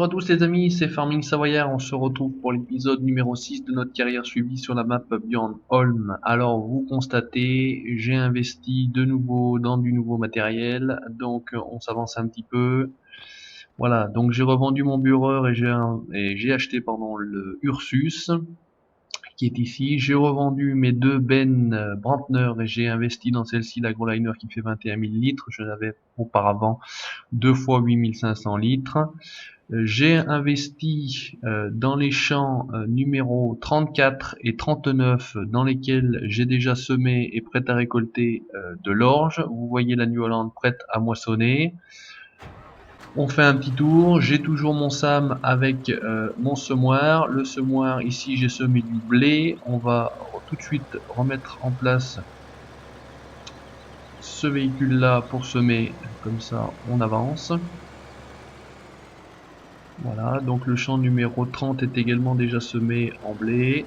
à tous les amis, c'est Farming Savoyard, on se retrouve pour l'épisode numéro 6 de notre carrière suivie sur la map Bjorn Holm. Alors vous constatez, j'ai investi de nouveau dans du nouveau matériel, donc on s'avance un petit peu. Voilà, donc j'ai revendu mon Bureur et j'ai acheté le Ursus qui est ici. J'ai revendu mes deux bennes Brantner et j'ai investi dans celle-ci, l'AgroLiner qui fait 21 000 litres. Je n'avais auparavant 2 fois 8500 litres. J'ai investi dans les champs numéros 34 et 39 dans lesquels j'ai déjà semé et prêt à récolter de l'orge. Vous voyez la New Holland prête à moissonner. On fait un petit tour, j'ai toujours mon SAM avec mon semoir. Le semoir, ici j'ai semé du blé. On va tout de suite remettre en place ce véhicule là pour semer, comme ça on avance. Voilà, donc le champ numéro 30 est également déjà semé en blé.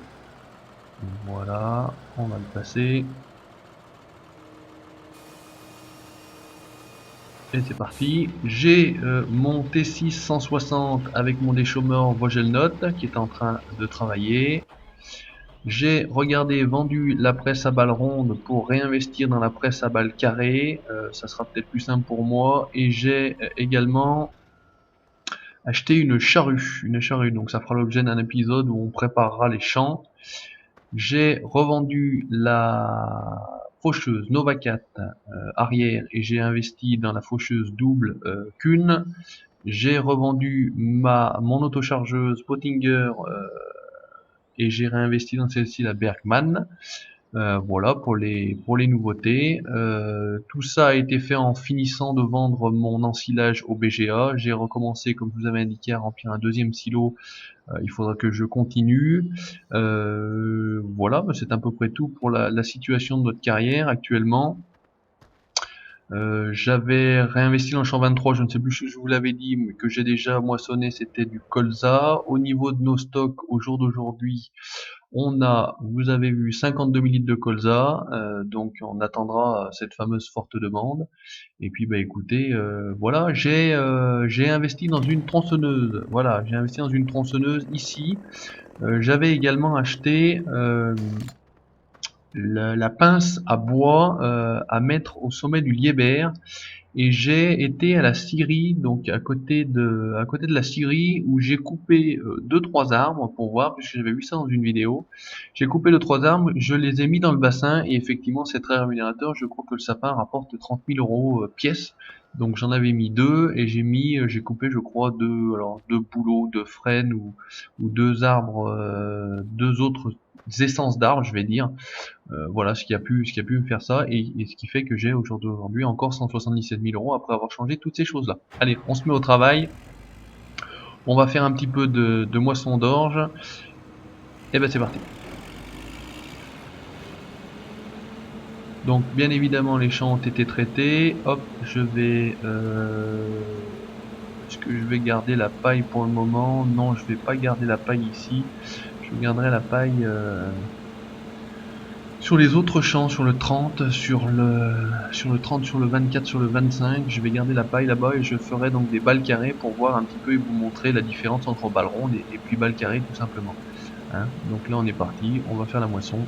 Voilà, on va le passer. Et c'est parti. J'ai mon T6 160 avec mon déchômeur Vogelnot qui est en train de travailler. J'ai regardé, vendu la presse à balles rondes pour réinvestir dans la presse à balles carrées. Ça sera peut-être plus simple pour moi. Et j'ai également acheté une charrue. Donc ça fera l'objet d'un épisode où on préparera les champs. J'ai revendu la faucheuse Nova 4 arrière et j'ai investi dans la faucheuse double Kuhn. J'ai revendu mon autochargeuse Pottinger et j'ai réinvesti dans celle-ci la Bergmann. Voilà pour les nouveautés. Tout ça a été fait en finissant de vendre mon ensilage au BGA. J'ai recommencé, comme je vous avais indiqué, à remplir un deuxième silo. Il faudra que je continue. Voilà, c'est à peu près tout pour la situation de notre carrière actuellement. J'avais réinvesti dans le champ 23, je ne sais plus si je vous l'avais dit, mais que j'ai déjà moissonné, c'était du colza. Au niveau de nos stocks, au jour d'aujourd'hui, on a, vous avez vu, 52 000 litres de colza, donc on attendra cette fameuse forte demande. Et puis bah écoutez, voilà, j'ai investi dans une tronçonneuse. Voilà, j'ai investi dans une tronçonneuse ici. J'avais également acheté la pince à bois à mettre au sommet du Liébert. Et j'ai été à la scierie, donc à côté de la scierie, où j'ai coupé 2-3 arbres pour voir, puisque j'avais vu ça dans une vidéo. J'ai coupé 2-3 arbres, je les ai mis dans le bassin et effectivement c'est très rémunérateur. Je crois que le sapin rapporte 30 000 euros pièce. Donc j'en avais mis deux et j'ai coupé je crois deux bouleaux, deux frênes ou deux arbres, deux autres essences d'arbres je vais dire. Voilà ce qui a pu me faire ça et ce qui fait que j'ai aujourd'hui encore 177 000 euros après avoir changé toutes ces choses là. Allez, on se met au travail. On va faire un petit peu de moisson d'orge. Et ben c'est parti. Donc bien évidemment les champs ont été traités. Hop, je vais est-ce que je vais garder la paille pour le moment? Non, je vais pas garder la paille ici. Je garderai la paille sur les autres champs, sur le 30, sur le 30, sur le 24, sur le 25, je vais garder la paille là-bas et je ferai donc des balles carrées pour voir un petit peu et vous montrer la différence entre balles rondes et puis balles carrées tout simplement. Hein, donc là on est parti, on va faire la moisson.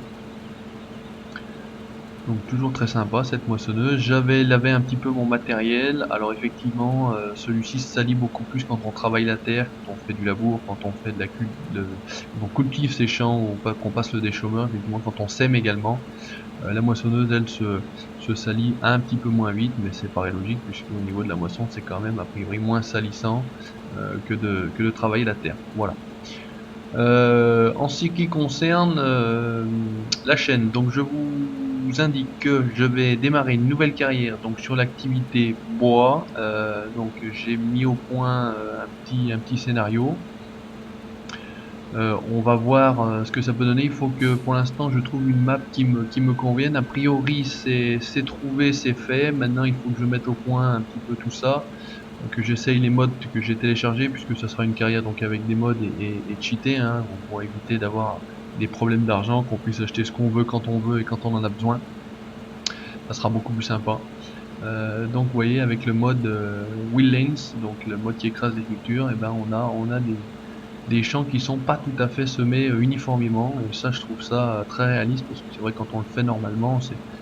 Donc toujours très sympa cette moissonneuse. J'avais lavé un petit peu mon matériel. Alors effectivement, celui-ci se salit beaucoup plus quand on travaille la terre, quand on fait du labour, quand on fait quand on cultive ses champs ou qu'on passe le déchômeur, effectivement quand on sème également. La moissonneuse elle se salit un petit peu moins vite, mais c'est pareil logique puisque au niveau de la moisson c'est quand même a priori moins salissant que de travailler la terre. Voilà. En ce qui concerne la chaîne, donc je vous indique que je vais démarrer une nouvelle carrière donc sur l'activité bois. Donc j'ai mis au point un petit scénario. On va voir ce que ça peut donner. Il faut que pour l'instant je trouve une map qui me convienne. A priori c'est trouvé, c'est fait. Maintenant il faut que je mette au point un petit peu tout ça, que j'essaye les mods que j'ai téléchargés, puisque ça sera une carrière donc avec des mods et cheaté, hein, pour éviter d'avoir des problèmes d'argent, qu'on puisse acheter ce qu'on veut quand on veut et quand on en a besoin. Ça sera beaucoup plus sympa. Donc vous voyez, avec le mode wheel lanes, donc le mode qui écrase les cultures, et ben on a des champs qui sont pas tout à fait semés uniformément, et ça je trouve ça très réaliste, parce que c'est vrai que quand on le fait normalement,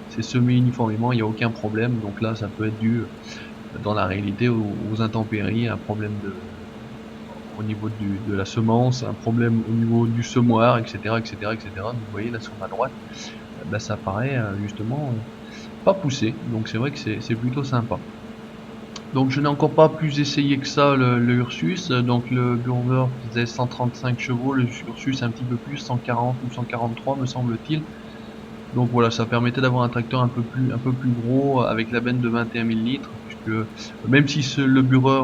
c'est semé uniformément, il n'y a aucun problème. Donc là ça peut être dû dans la réalité aux intempéries, un problème au niveau de la semence, un problème au niveau du semoir, etc., etc., etc. Donc vous voyez là sur ma droite, bah, ça paraît justement pas poussé, donc c'est vrai que c'est plutôt sympa. Donc je n'ai encore pas plus essayé que ça le Ursus. Donc le Burger faisait 135 chevaux, le Ursus un petit peu plus, 140 ou 143 me semble-t-il. Donc voilà, ça permettait d'avoir un tracteur un peu plus gros, avec la benne de 21 000 litres, puisque même si le Burger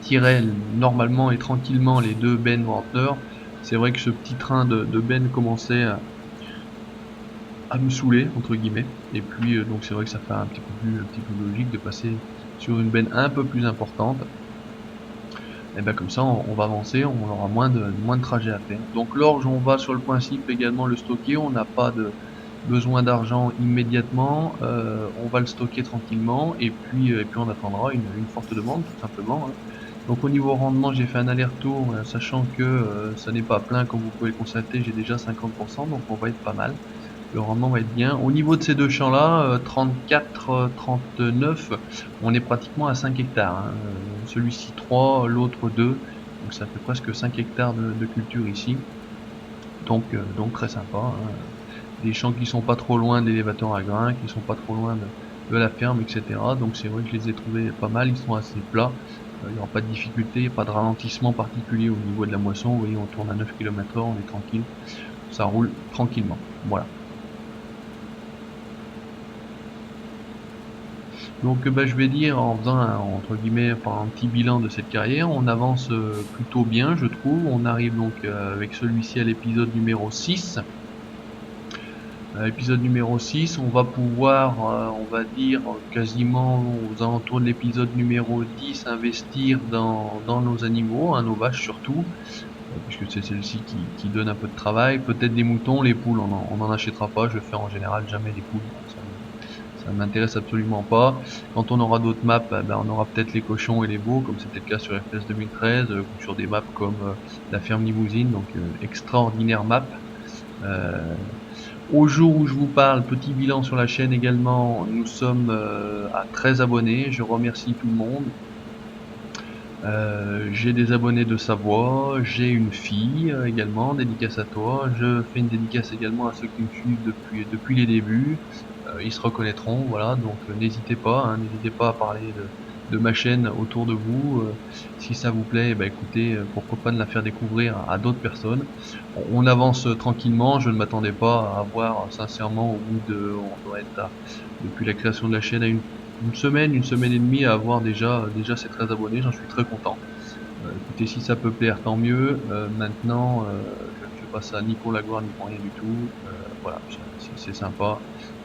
tirait normalement et tranquillement les deux bennes Brantner, c'est vrai que ce petit train de benne commençait à me saouler entre guillemets. Et puis donc c'est vrai que ça fait un petit peu logique de passer sur une benne un peu plus importante. Et ben comme ça on va avancer, on aura moins de trajets à faire. Donc l'orge, on va sur le principe également le stocker, on n'a pas de besoin d'argent immédiatement, on va le stocker tranquillement, et puis on attendra une forte demande tout simplement, hein. Donc au niveau rendement, j'ai fait un aller-retour, sachant que ça n'est pas plein, comme vous pouvez le constater, j'ai déjà 50%, donc on va être pas mal. Le rendement va être bien. Au niveau de ces deux champs-là, 34, 39, on est pratiquement à 5 hectares, hein. Celui-ci 3, l'autre 2, donc ça fait presque 5 hectares de culture ici. Donc très sympa, hein. Des champs qui sont pas trop loin d'élévateurs à grains, qui sont pas trop loin de la ferme, etc. Donc c'est vrai que je les ai trouvés pas mal, ils sont assez plats. Il n'y aura pas de difficulté, pas de ralentissement particulier au niveau de la moisson. Vous voyez, on tourne à 9 km/h, on est tranquille, ça roule tranquillement. Voilà. Donc bah, je vais dire, en faisant entre guillemets un petit bilan de cette carrière, on avance plutôt bien, je trouve. On arrive donc avec celui-ci à l'épisode numéro 6. Épisode numéro 6, on va pouvoir, on va dire, quasiment aux alentours de l'épisode numéro 10, investir dans nos animaux, hein, nos vaches surtout, puisque c'est celle-ci qui donne un peu de travail. Peut-être des moutons, les poules, on n'en achètera pas. Je fais en général jamais les poules. Ça m'intéresse absolument pas. Quand on aura d'autres maps, ben, on aura peut-être les cochons et les veaux, comme c'était le cas sur FPS 2013, ou sur des maps comme la ferme Limousine, donc extraordinaire map. Euh, Au jour où je vous parle, petit bilan sur la chaîne également, nous sommes à 13 abonnés. Je remercie tout le monde. J'ai des abonnés de Savoie, j'ai une fille également, dédicace à toi. Je fais une dédicace également à ceux qui me suivent depuis les débuts. Ils se reconnaîtront, voilà, donc n'hésitez pas, hein, n'hésitez pas à parler de ma chaîne autour de vous. Si ça vous plaît, bah écoutez, pourquoi pas de la faire découvrir à d'autres personnes. On avance tranquillement, je ne m'attendais pas à avoir sincèrement au bout de, on doit être depuis la création de la chaîne à une semaine et demie à avoir déjà ces 13 abonnés, j'en suis très content. Écoutez, si ça peut plaire, tant mieux. Maintenant, je ne fais pas ça ni pour la gloire ni pour rien du tout. Voilà, c'est sympa.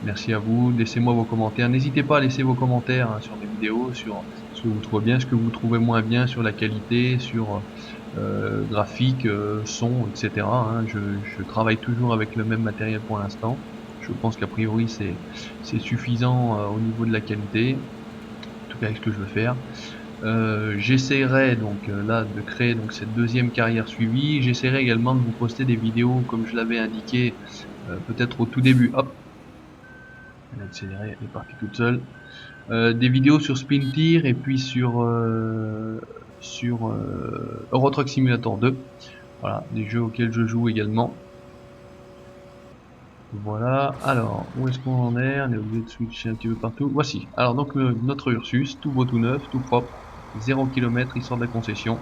Merci à vous. Laissez-moi vos commentaires. N'hésitez pas à laisser vos commentaires, hein, sur mes vidéos, sur ce que vous trouvez bien, ce que vous trouvez moins bien, sur la qualité, sur graphique, son, etc., hein. Je travaille toujours avec le même matériel pour l'instant. Je pense qu'a priori c'est suffisant au niveau de la qualité, en tout cas avec ce que je veux faire. J'essaierai donc là de créer donc cette deuxième carrière suivie. J'essaierai également de vous poster des vidéos comme je l'avais indiqué peut-être au tout début. Hop, elle a accéléré, elle est partie toute seule. Des vidéos sur Splinter et puis sur Euro Truck Simulator 2. Voilà, des jeux auxquels je joue également. Voilà, alors où est-ce qu'on en est? On est obligé de switcher un petit peu partout. Voici, alors donc notre Ursus, tout beau tout neuf, tout propre, 0 km, il sort de la concession.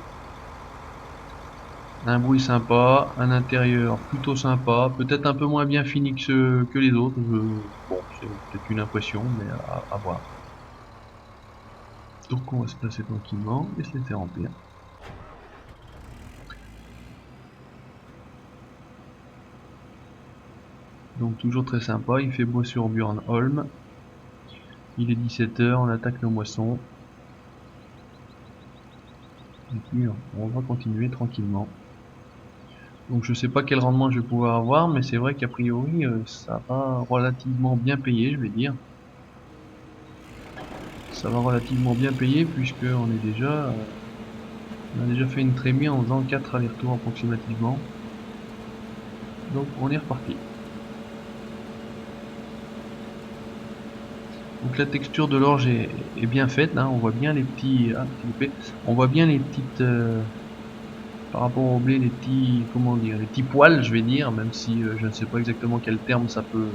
Un bruit sympa, un intérieur plutôt sympa, peut-être un peu moins bien fini que les autres. Bon, c'est peut-être une impression, mais à voir. Donc on va se placer tranquillement et se laisser remplir. Donc toujours très sympa, il fait beau sur Björnholm. Il est 17 h, on attaque nos moissons. Et puis on va continuer tranquillement. Donc je sais pas quel rendement je vais pouvoir avoir, mais c'est vrai qu'a priori ça va relativement bien payer, je vais dire. ça va relativement bien payer puisque on a déjà fait une trémie en faisant 4 allers-retours approximativement. Donc on est reparti. Donc la texture de l'orge est bien faite, là on voit bien les petits, on voit bien les petites, par rapport au blé, les petits, comment dire, les petits poils, je vais dire, même si je ne sais pas exactement quel terme ça peut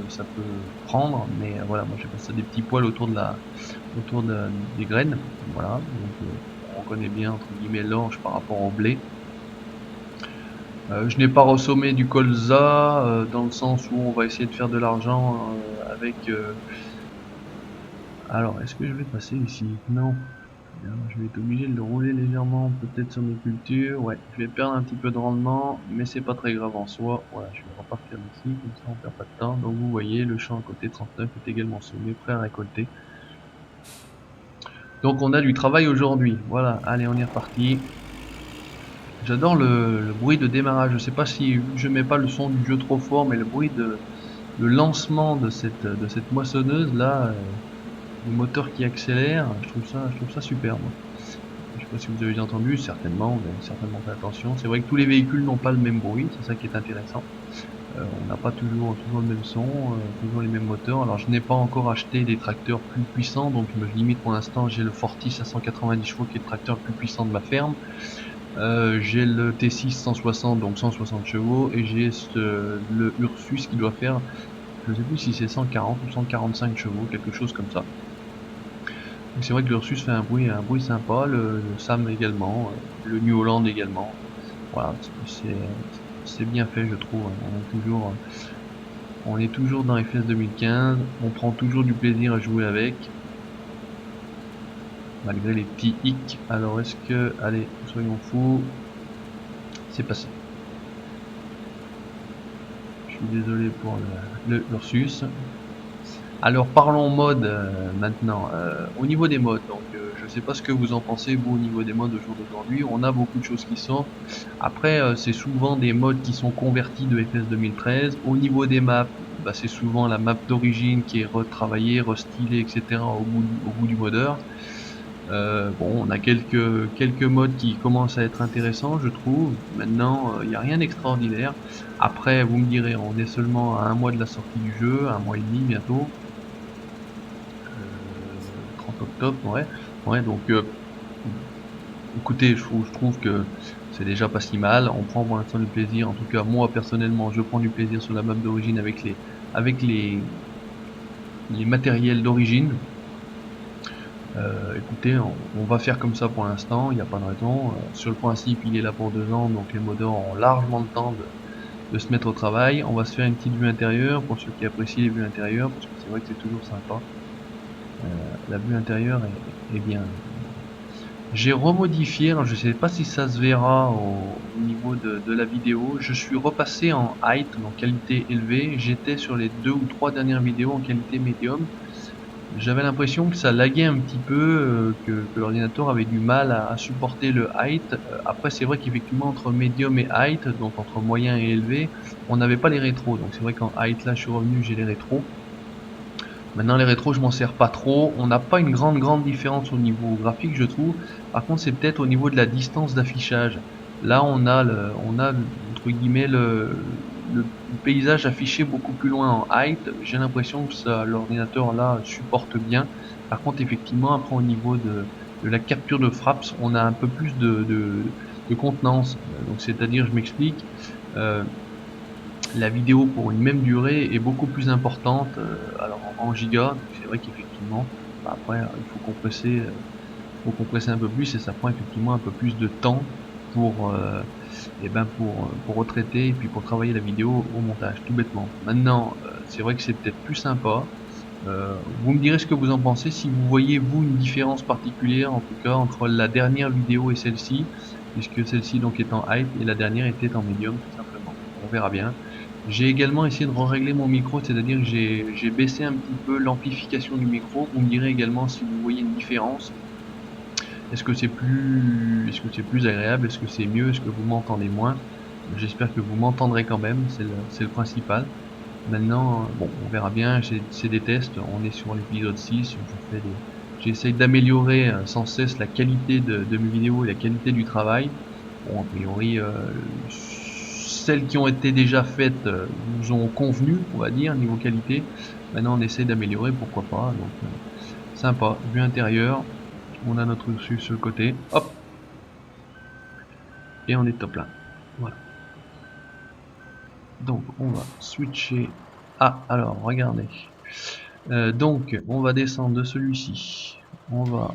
prendre, mais voilà, moi j'appelle ça des petits poils autour des graines, voilà, donc on reconnaît bien entre guillemets l'orge par rapport au blé. Je n'ai pas ressommé du colza dans le sens où on va essayer de faire de l'argent avec. Alors, est-ce que je vais passer ici? Non. Bien, je vais être obligé de le rouler légèrement, peut-être sur mes cultures. Ouais, je vais perdre un petit peu de rendement, mais c'est pas très grave en soi. Voilà, je vais repartir d'ici, comme ça on perd pas de temps. Donc vous voyez, le champ à côté 39 est également semé, prêt à récolter. Donc on a du travail aujourd'hui. Voilà, allez, on est reparti. J'adore le bruit de démarrage. Je sais pas si je mets pas le son du jeu trop fort, mais le lancement de cette moissonneuse là, le moteur qui accélère, je trouve ça super moi. Je sais pas si vous avez déjà entendu, certainement, vous avez certainement fait attention. C'est vrai que tous les véhicules n'ont pas le même bruit, c'est ça qui est intéressant. On n'a pas toujours le même son, toujours les mêmes moteurs. Alors je n'ai pas encore acheté des tracteurs plus puissants, donc je me limite pour l'instant. J'ai le Fortis à 190 chevaux qui est le tracteur le plus puissant de ma ferme. J'ai le T6 160, donc 160 chevaux, et j'ai le Ursus qui doit faire, je ne sais plus si c'est 140 ou 145 chevaux, quelque chose comme ça. Donc c'est vrai que l'Ursus fait un bruit sympa, le Sam également, le New Holland également. Voilà, c'est bien fait je trouve. On est toujours dans FS 2015, on prend toujours du plaisir à jouer avec, malgré les petits hicks. Alors est-ce que, allez, soyons fous, c'est passé. Je suis désolé pour le Ursus. Alors parlons mode maintenant. Au niveau des modes, donc je sais pas ce que vous en pensez vous au niveau des modes au jour d'aujourd'hui. On a beaucoup de choses qui sortent. Après c'est souvent des modes qui sont convertis de FS 2013. Au niveau des maps, bah, c'est souvent la map d'origine qui est retravaillée, restylée, etc. au goût du modeur. Bon, on a quelques modes qui commencent à être intéressants, je trouve. Maintenant, il n'y a rien d'extraordinaire. Après, vous me direz, on est seulement à un mois de la sortie du jeu, un mois et demi bientôt. 30 octobre, ouais. Ouais, donc écoutez, je trouve que c'est déjà pas si mal. On prend pour l'instant du plaisir. En tout cas, moi personnellement, je prends du plaisir sur la map d'origine avec les matériels d'origine. Écoutez, on va faire comme ça pour l'instant, il n'y a pas de raison. Sur le principe, il est là pour 2 ans, donc les modeurs ont largement le temps de se mettre au travail. On va se faire une petite vue intérieure pour ceux qui apprécient les vues intérieures, parce que c'est vrai que c'est toujours sympa. La vue intérieure est bien. J'ai remodifié, alors je sais pas si ça se verra au niveau de la vidéo. Je suis repassé en height, donc qualité élevée. J'étais sur les 2 ou 3 dernières vidéos en qualité médium. J'avais l'impression que ça laguait un petit peu, que l'ordinateur avait du mal à supporter le height. Après c'est vrai qu'effectivement entre medium et height, donc entre moyen et élevé, on n'avait pas les rétros. Donc c'est vrai qu'en height là je suis revenu, j'ai les rétros. Maintenant les rétros je m'en sers pas trop. On n'a pas une grande différence au niveau graphique je trouve. Par contre c'est peut-être au niveau de la distance d'affichage. Là on a entre guillemets le paysage affiché beaucoup plus loin en height. J'ai l'impression que ça, l'ordinateur là supporte bien. Par contre effectivement après au niveau de la capture de fraps on a un peu plus de contenance. Donc c'est-à-dire, je m'explique, la vidéo pour une même durée est beaucoup plus importante, alors en giga. C'est vrai qu'effectivement après il faut compresser un peu plus et ça prend effectivement un peu plus de temps pour pour retraiter et puis pour travailler la vidéo au montage, tout bêtement. Maintenant c'est vrai que c'est peut-être plus sympa. Vous me direz ce que vous en pensez, si vous voyez vous une différence particulière en tout cas entre la dernière vidéo et celle-ci, puisque celle-ci donc est en height et la dernière était en medium tout simplement. On verra bien. J'ai également essayé de régler mon micro, c'est-à-dire que j'ai baissé un petit peu l'amplification du micro. Vous me direz également si vous voyez une différence. Est-ce que c'est plus agréable? Est-ce que c'est mieux? Est-ce que vous m'entendez moins? J'espère que vous m'entendrez quand même, c'est le principal. Maintenant, bon, on verra bien, c'est des tests, on est sur l'épisode 6, j'essaye d'améliorer sans cesse la qualité de mes vidéos et la qualité du travail. Bon, a priori, celles qui ont été déjà faites nous ont convenu, on va dire, niveau qualité. Maintenant, on essaie d'améliorer, pourquoi pas. Donc, sympa. Vue intérieure, on a notre dessus sur le côté, hop, et on est top là. Voilà. Donc, on va switcher. Ah, alors, regardez. Donc, on va descendre de celui-ci. On va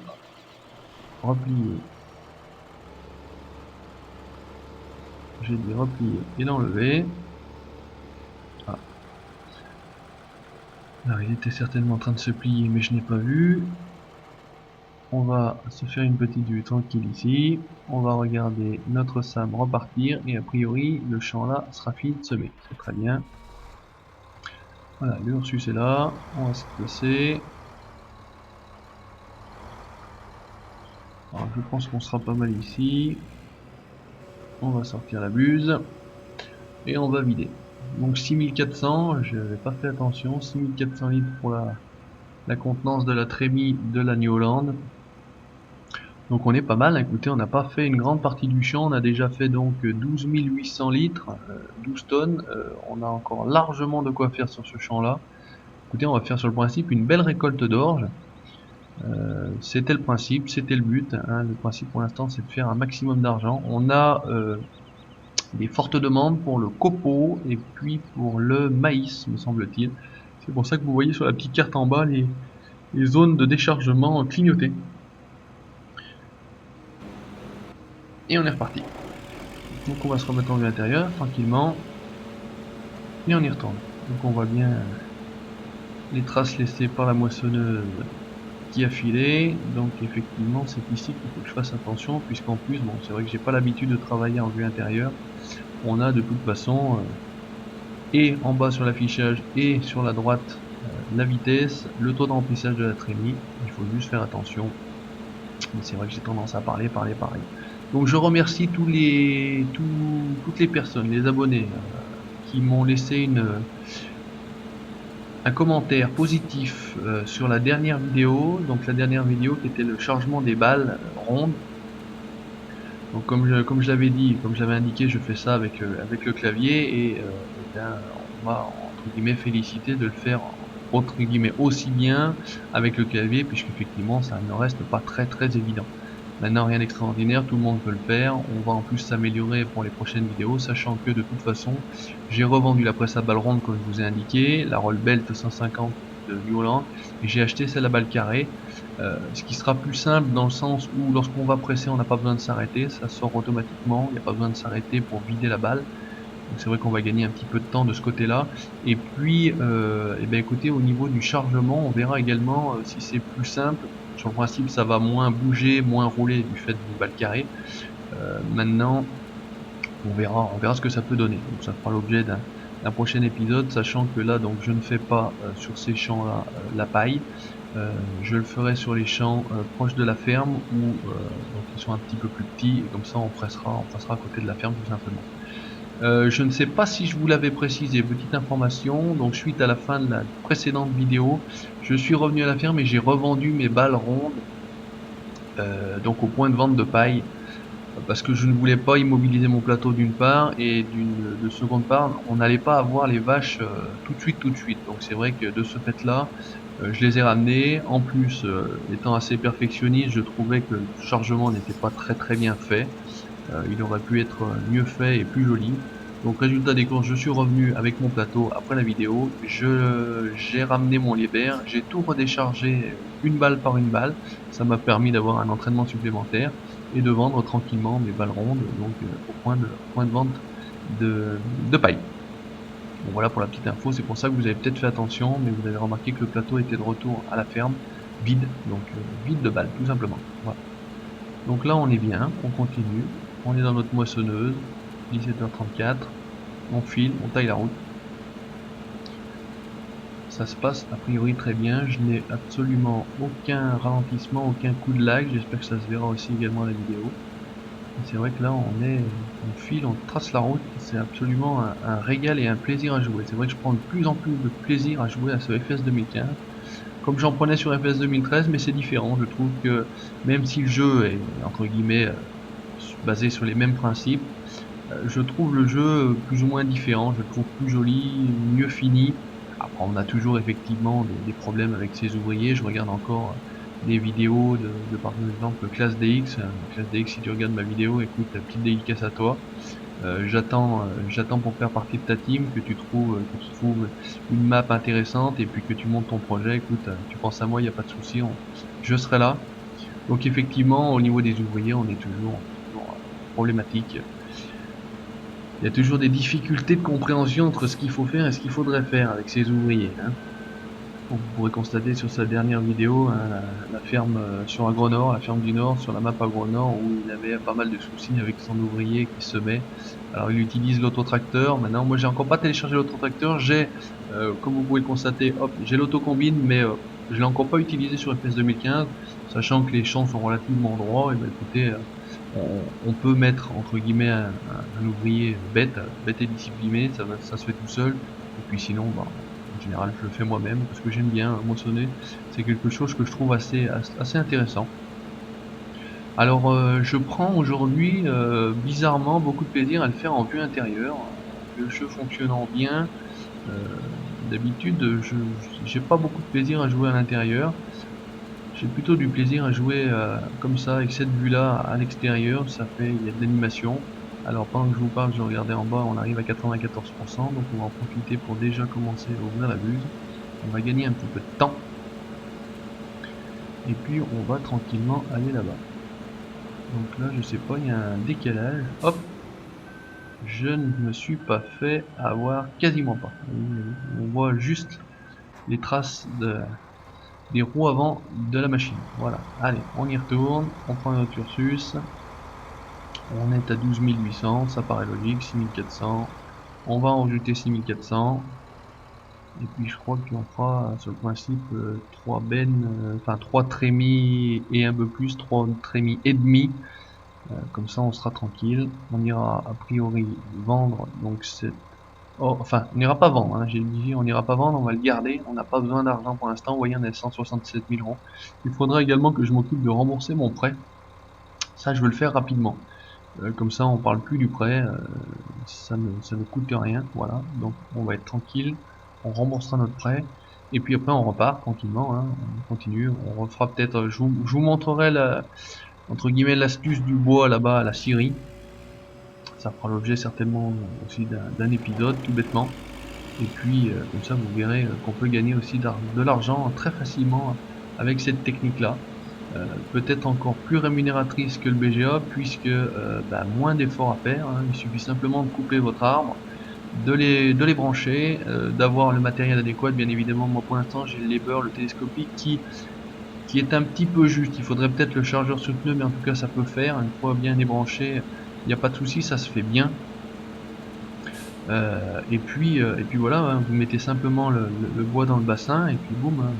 replier. J'ai dit replier et l'enlever. Ah. Alors, il était certainement en train de se plier, mais je n'ai pas vu. On va se faire une petite vue tranquille ici. On va regarder notre SAM repartir. Et a priori, le champ là sera fini de semer. C'est très bien. Voilà, l'Ursus est là. On va se placer. Alors, je pense qu'on sera pas mal ici. On va sortir la buse. Et on va vider. Donc 6400, je n'avais pas fait attention. 6400 litres pour la contenance de la trémie de la New Holland. Donc on est pas mal, écoutez, on n'a pas fait une grande partie du champ, on a déjà fait donc 12 800 litres, 12 tonnes, on a encore largement de quoi faire sur ce champ là. Écoutez, on va faire sur le principe une belle récolte d'orge, c'était le principe, c'était le but, hein. Le principe pour l'instant c'est de faire un maximum d'argent. On a des fortes demandes pour le copeau et puis pour le maïs me semble-t-il. C'est pour ça que vous voyez sur la petite carte en bas les zones de déchargement clignotées. Et on est reparti. Donc on va se remettre en vue intérieure tranquillement et on y retourne. Donc on voit bien les traces laissées par la moissonneuse qui a filé. Donc effectivement c'est ici qu'il faut que je fasse attention, puisqu'en plus bon, c'est vrai que j'ai pas l'habitude de travailler en vue intérieure. On a de toute façon et en bas sur l'affichage et sur la droite la vitesse, le taux de remplissage de la trémie. Il faut juste faire attention. Mais c'est vrai que j'ai tendance à parler. Donc je remercie toutes les personnes, les abonnés qui m'ont laissé un commentaire positif sur la dernière vidéo. Donc la dernière vidéo qui était le chargement des balles rondes. Donc comme je l'avais dit, comme j'avais indiqué, je fais ça avec le clavier et bien, on m'a entre guillemets félicité de le faire entre guillemets aussi bien avec le clavier, puisqu'effectivement ça ne reste pas très évident. Maintenant, rien d'extraordinaire, tout le monde peut le faire. On va en plus s'améliorer pour les prochaines vidéos, sachant que de toute façon, j'ai revendu la presse à balle ronde comme je vous ai indiqué, la Roll Belt 150 de New Holland, et j'ai acheté celle à balle carrée, ce qui sera plus simple dans le sens où lorsqu'on va presser, on n'a pas besoin de s'arrêter, ça sort automatiquement, il n'y a pas besoin de s'arrêter pour vider la balle. Donc c'est vrai qu'on va gagner un petit peu de temps de ce côté-là. Et puis, eh bien, écoutez, au niveau du chargement, on verra également si c'est plus simple. Sur le principe, ça va moins bouger, moins rouler du fait d'une balle carrée. Maintenant, on verra ce que ça peut donner. Donc ça fera l'objet d'un prochain épisode, sachant que là, donc je ne fais pas sur ces champs-là la paille. Je le ferai sur les champs proches de la ferme où donc ils sont un petit peu plus petits, et comme ça on passera à côté de la ferme tout simplement. Je ne sais pas si je vous l'avais précisé, petite information, donc suite à la fin de la précédente vidéo, je suis revenu à la ferme et j'ai revendu mes balles rondes donc au point de vente de paille, parce que je ne voulais pas immobiliser mon plateau d'une part, et de seconde part, on n'allait pas avoir les vaches tout de suite, donc c'est vrai que de ce fait là, je les ai ramenées. En plus, étant assez perfectionniste, je trouvais que le chargement n'était pas très bien fait. Il aurait pu être mieux fait et plus joli. Donc résultat des courses, je suis revenu avec mon plateau après la vidéo, j'ai ramené mon Liebherr, j'ai tout redéchargé une balle par une balle, ça m'a permis d'avoir un entraînement supplémentaire et de vendre tranquillement mes balles rondes donc au point de vente de paille. Bon, voilà pour la petite info, c'est pour ça que vous avez peut-être fait attention, mais vous avez remarqué que le plateau était de retour à la ferme, vide, donc vide de balles tout simplement. Voilà. Donc là on est bien, on continue, on est dans notre moissonneuse, 17h34, on file, on taille la route. Ça se passe a priori très bien, je n'ai absolument aucun ralentissement, aucun coup de lag, j'espère que ça se verra aussi également à la vidéo. C'est vrai que là on file, on trace la route, c'est absolument un régal et un plaisir à jouer. C'est vrai que je prends de plus en plus de plaisir à jouer à ce FS 2015. comme j'en prenais sur FPS 2013, mais c'est différent. Je trouve que même si le jeu est entre guillemets basé sur les mêmes principes, je trouve le jeu plus ou moins différent. Je le trouve plus joli, mieux fini. Après, on a toujours effectivement des problèmes avec ses ouvriers. Je regarde encore des vidéos de par exemple Classe DX. Classe DX, si tu regardes ma vidéo, écoute, petite dédicace à toi. J'attends pour faire partie de ta team que tu trouves une map intéressante et puis que tu montes ton projet. Écoute, tu penses à moi, il n'y a pas de souci, je serai là. Donc effectivement, au niveau des ouvriers, on est toujours problématique. Il y a toujours des difficultés de compréhension entre ce qu'il faut faire et ce qu'il faudrait faire avec ces ouvriers, hein. Vous pourrez constater sur sa dernière vidéo, hein, la ferme sur Agronord, la ferme du Nord, sur la map Agronord, où il avait pas mal de soucis avec son ouvrier qui semait. Alors il utilise l'autotracteur. Maintenant, moi j'ai encore pas téléchargé l'autotracteur. J'ai, comme vous pouvez le constater, hop, j'ai l'autocombine, mais je l'ai encore pas utilisé sur FPS 2015, sachant que les champs sont relativement droits. Et ben écoutez, on peut mettre entre guillemets un ouvrier bête et discipliné, ça se fait tout seul. Et puis sinon, bah, en général, je le fais moi-même parce que j'aime bien moissonner. C'est quelque chose que je trouve assez intéressant. Alors, je prends aujourd'hui, bizarrement, beaucoup de plaisir à le faire en vue intérieure. Le jeu fonctionnant bien, d'habitude, j'ai pas beaucoup de plaisir à jouer à l'intérieur. J'ai plutôt du plaisir à jouer comme ça, avec cette vue-là à l'extérieur. Il y a de l'animation. Alors, pendant que je vous parle, je regardais en bas, on arrive à 94%, donc on va en profiter pour déjà commencer à ouvrir la buse. On va gagner un petit peu de temps. Et puis on va tranquillement aller là-bas. Donc là, je sais pas, il y a un décalage. Hop, je ne me suis pas fait avoir, quasiment pas. On voit juste les traces des roues avant de la machine. Voilà, allez, on y retourne, on prend notre Ursus. On est à 12 800, ça paraît logique, 6400. On va en rajouter 6400. Et puis je crois qu'on fera sur le principe 3 bennes, enfin 3 trémies et un peu plus, 3 trémies et demi. Comme ça on sera tranquille. On ira a priori vendre donc cette. Oh, enfin, on n'ira pas vendre, hein, j'ai dit on n'ira pas vendre, on va le garder. On n'a pas besoin d'argent pour l'instant. Vous voyez, on est à 167 000 euros. Il faudra également que je m'occupe de rembourser mon prêt. Ça, je veux le faire rapidement. Comme ça, on parle plus du prêt. Ça ne coûte rien. Voilà. Donc, on va être tranquille. On remboursera notre prêt. Et puis après, on repart tranquillement, hein. On continue. On refera peut-être. Je vous montrerai entre guillemets l'astuce du bois là-bas à la scierie. Ça fera l'objet certainement aussi d'un épisode, tout bêtement. Et puis, comme ça, vous verrez qu'on peut gagner aussi de l'argent très facilement avec cette technique-là. Peut-être encore plus rémunératrice que le BGA, puisque moins d'efforts à faire, hein. Il suffit simplement de couper votre arbre, de les brancher, d'avoir le matériel adéquat. Bien évidemment, moi pour l'instant j'ai le lever, le télescopique qui est un petit peu juste. Il faudrait peut-être le chargeur sur pneu, mais en tout cas ça peut faire. Une fois bien débranché, il n'y a pas de souci, ça se fait bien. Et puis voilà, hein, vous mettez simplement le bois dans le bassin et puis boum, hein,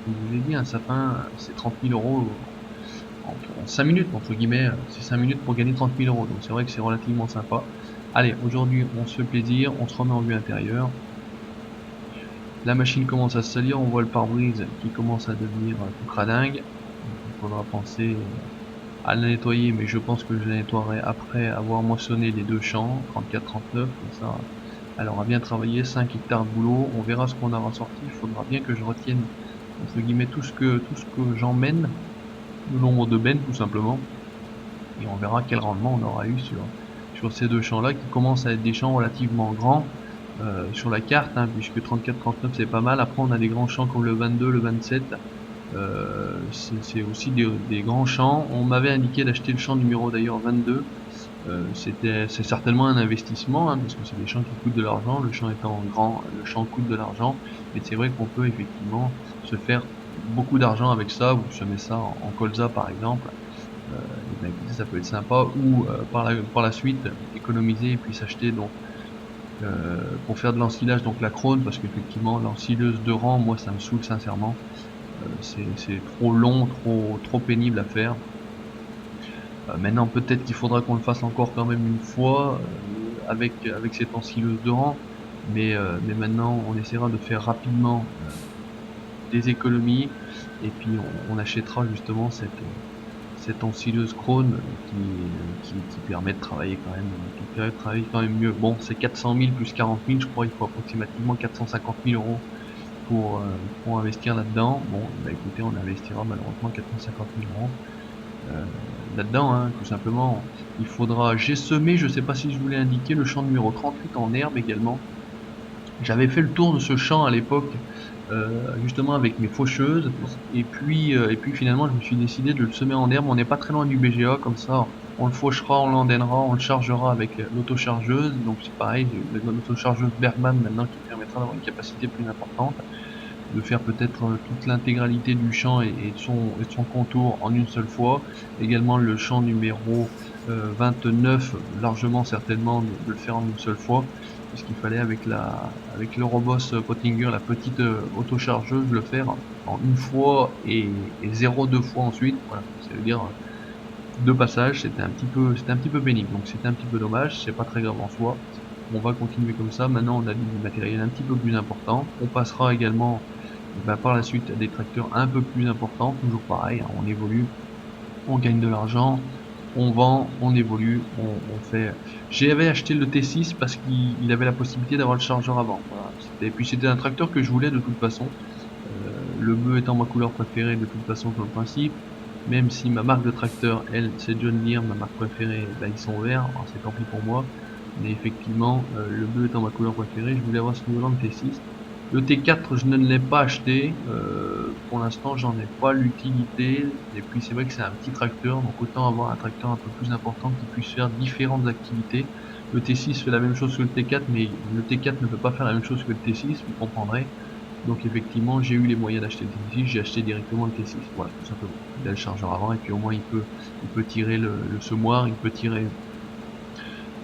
comme je vous l'ai dit, un sapin c'est 30 000 euros en 5 minutes, entre guillemets. C'est 5 minutes pour gagner 30 000 euros, donc c'est vrai que c'est relativement sympa. Allez, aujourd'hui on se fait plaisir, on se remet en vue intérieure. La machine commence à se salir, on voit le pare-brise qui commence à devenir tout cradingue. Il faudra penser à la nettoyer, mais je pense que je la nettoierai après avoir moissonné les deux champs, 34-39, comme ça elle aura bien travaillé, 5 hectares de boulot. On verra ce qu'on aura sorti. Il faudra bien que je retienne entre guillemets tout ce que j'emmène, le nombre de bennes tout simplement, et on verra quel rendement on aura eu sur ces deux champs là qui commencent à être des champs relativement grands sur la carte, hein, puisque 34-39 c'est pas mal. Après on a des grands champs comme le 22, le 27. C'est aussi des grands champs. On m'avait indiqué d'acheter le champ numéro d'ailleurs 22. C'est certainement un investissement, hein, parce que c'est des champs qui coûtent de l'argent. Le champ étant grand, le champ coûte de l'argent. Mais c'est vrai qu'on peut effectivement se faire beaucoup d'argent avec ça. Vous semez ça en colza par exemple. Et bien, ça peut être sympa. Ou par la suite économiser et puis s'acheter donc pour faire de l'ensilage donc la crône, parce qu'effectivement l'ensileuse de rang, moi ça me saoule sincèrement. C'est trop long, trop pénible à faire. Maintenant peut-être qu'il faudra qu'on le fasse encore quand même une fois avec cette ensileuse de rang, mais maintenant on essaiera de faire rapidement des économies, et puis on achètera justement cette ensileuse Krone qui permet de travailler quand même, mieux. Bon, c'est 400 000 plus 40 000, je crois, il faut approximativement 450 000 euros pour investir là-dedans. Bon, bah écoutez, on investira malheureusement 450 000 euros là-dedans, hein, tout simplement. Il faudra, j'ai semé, je sais pas si je voulais indiquer, le champ numéro 38 en herbe également. J'avais fait le tour de ce champ à l'époque, justement avec mes faucheuses, et puis finalement je me suis décidé de le semer en herbe. On n'est pas très loin du BGA, comme ça on le fauchera, on l'endènera, on le chargera avec l'autochargeuse. Donc c'est pareil, j'ai l'autochargeuse Bergman maintenant qui permettra d'avoir une capacité plus importante, de faire peut-être toute l'intégralité du champ et de son contour en une seule fois. Également le champ numéro 29, largement certainement de le faire en une seule fois, puisqu'il fallait avec le Robos Pottinger, la petite autochargeuse, le faire en une fois et 0,2 fois ensuite. Voilà, ça veut dire deux passages. C'était un petit peu pénible, donc c'était un petit peu dommage. C'est pas très grave en soi. On va continuer comme ça. Maintenant on a du matériel un petit peu plus important. On passera également par la suite à des tracteurs un peu plus importants. Toujours pareil, hein, on évolue, on gagne de l'argent, on vend, on évolue, on fait. J'avais acheté le T6 parce qu'il avait la possibilité d'avoir le chargeur avant. Voilà. Et puis c'était un tracteur que je voulais de toute façon. Le bleu étant ma couleur préférée de toute façon sur le principe. Même si ma marque de tracteur, elle, c'est John Deere, ma marque préférée, ben, ils sont verts, alors c'est tant pis pour moi. Mais effectivement, le bleu étant ma couleur préférée, je voulais avoir ce nouveau de T6. Le T4, je ne l'ai pas acheté. Pour l'instant, j'en ai pas l'utilité. Et puis, c'est vrai que c'est un petit tracteur, donc autant avoir un tracteur un peu plus important qui puisse faire différentes activités. Le T6 fait la même chose que le T4, mais le T4 ne peut pas faire la même chose que le T6, vous comprendrez. Donc effectivement, j'ai eu les moyens d'acheter le T6, j'ai acheté directement le T6. Voilà, tout simplement. Il a le chargeur avant, et puis au moins il peut tirer le semoir, il peut tirer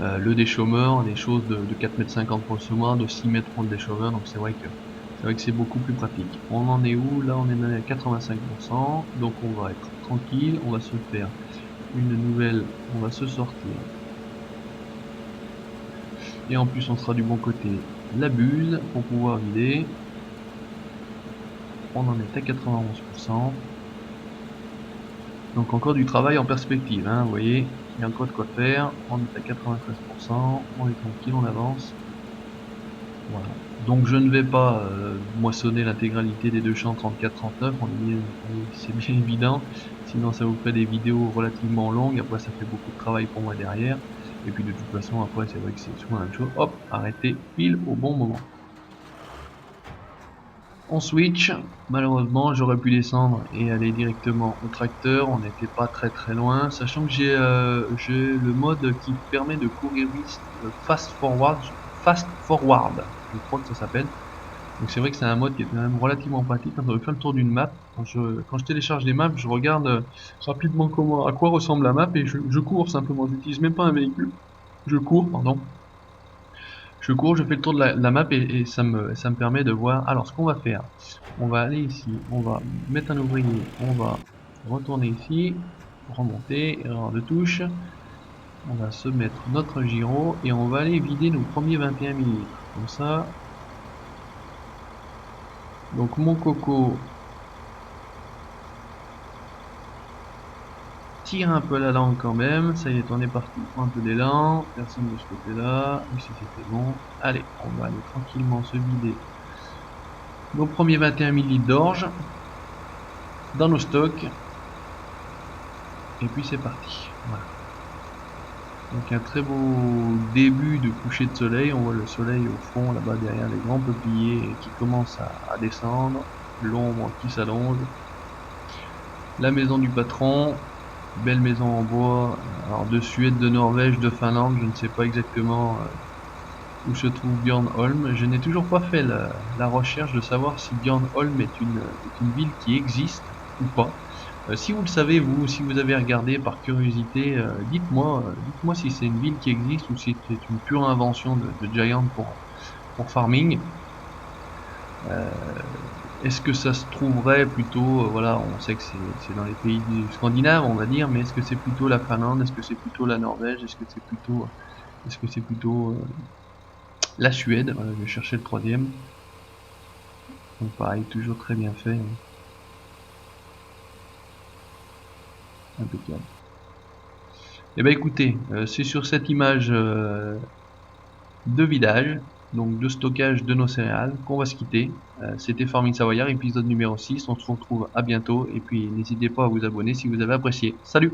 le déchômeur, des choses de 4,50 m pour le semoir, de 6 mètres pour le déchômeur. Donc c'est vrai que c'est beaucoup plus pratique. On en est où? Là on est à 85%, donc on va être tranquille, on va se faire une nouvelle, on va se sortir. Et en plus on sera du bon côté la buse pour pouvoir vider. On en est à 91%. Donc encore du travail en perspective, hein, vous voyez, il y a encore de quoi faire. On est à 93%, on est tranquille, on avance. Voilà. Donc je ne vais pas moissonner l'intégralité des deux champs 34-39, c'est bien évident, sinon ça vous fait des vidéos relativement longues, après ça fait beaucoup de travail pour moi derrière, et puis de toute façon après c'est vrai que c'est souvent la même chose, hop, arrêtez pile au bon moment. On switch, malheureusement j'aurais pu descendre et aller directement au tracteur, on n'était pas très loin, sachant que j'ai le mode qui permet de courir vite, fast forward, je crois que ça s'appelle. Donc c'est vrai que c'est un mode qui est quand même relativement pratique quand on veut faire le tour d'une map. Quand je télécharge des maps, je regarde rapidement à quoi ressemble la map, et je cours simplement, j'utilise même pas un véhicule, je cours, pardon. Je cours, je fais le tour de la map, et ça me permet de voir. Alors ce qu'on va faire, on va aller ici, on va mettre un ouvrier, on va retourner ici, remonter, erreur de touche, on va se mettre notre gyro et on va aller vider nos premiers 21 ml. Comme ça. Donc mon coco tire un peu la langue quand même, ça y est, on est parti, un peu d'élan, personne de ce côté là, ici c'était bon. Allez, on va aller tranquillement se vider nos premiers 21 ml d'orge dans nos stocks, et puis c'est parti. Voilà. Donc un très beau début de coucher de soleil, on voit le soleil au fond là-bas derrière les grands peupliers qui commencent à descendre, l'ombre qui s'allonge, la maison du patron, belle maison en bois, alors de Suède, de Norvège, de Finlande, je ne sais pas exactement où se trouve Björnholm. Je n'ai toujours pas fait la recherche de savoir si Björnholm est une ville qui existe ou pas. Si vous le savez, vous, si vous avez regardé par curiosité, dites-moi si c'est une ville qui existe ou si c'est une pure invention de Giant pour farming. Est-ce que ça se trouverait plutôt, voilà, on sait que c'est dans les pays scandinaves, on va dire, mais est-ce que c'est plutôt la Finlande, est-ce que c'est plutôt la Norvège, est-ce que c'est plutôt la Suède? Voilà, je vais chercher le troisième. Donc pareil, toujours très bien fait. Impeccable. Et ben écoutez, c'est sur cette image de vidage, donc de stockage de nos céréales, qu'on va se quitter. C'était Farming Savoyard, épisode numéro 6. On se retrouve à bientôt. Et puis n'hésitez pas à vous abonner si vous avez apprécié. Salut!